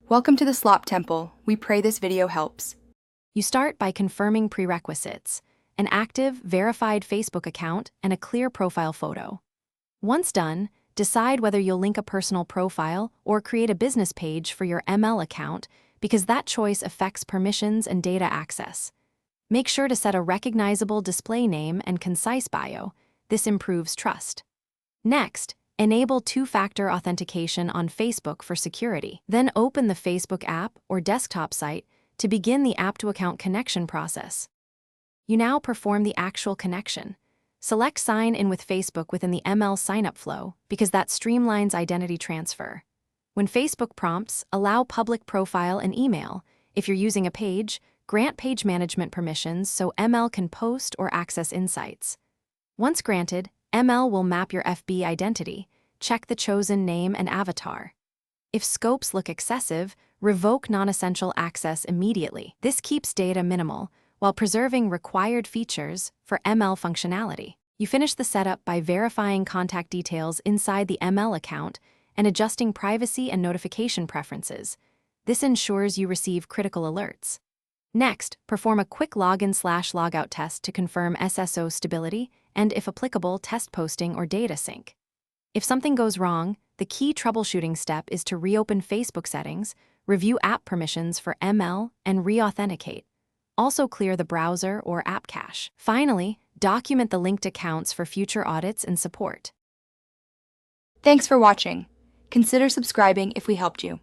Welcome to the Slop Temple. We pray this video helps. You start by confirming prerequisites: an active, verified Facebook account and a clear profile photo. Once done, decide whether you'll link a personal profile or create a business page for your ML account, because that choice affects permissions and data access. Make sure to set a recognizable display name and concise bio. This improves trust. Next, enable two-factor authentication on Facebook for security. Then open the Facebook app or desktop site to begin the app-to-account connection process. You now perform the actual connection. Select Sign in with Facebook within the ML sign-up flow, because that streamlines identity transfer. When Facebook prompts, allow public profile and email. If you're using a page, grant page management permissions so ML can post or access insights. Once granted, ML will map your FB identity. Check the chosen name and avatar. If scopes look excessive, revoke non-essential access immediately. This keeps data minimal while preserving required features for ML functionality. You finish the setup by verifying contact details inside the ML account and adjusting privacy and notification preferences. This ensures you receive critical alerts. Next, perform a quick login/logout test to confirm SSO stability and, if applicable, test posting or data sync. If something goes wrong, the key troubleshooting step is to reopen Facebook settings, review app permissions for ML, and re-authenticate. Also clear the browser or app cache. Finally, document the linked accounts for future audits and support. Thanks for watching. Consider subscribing if we helped you.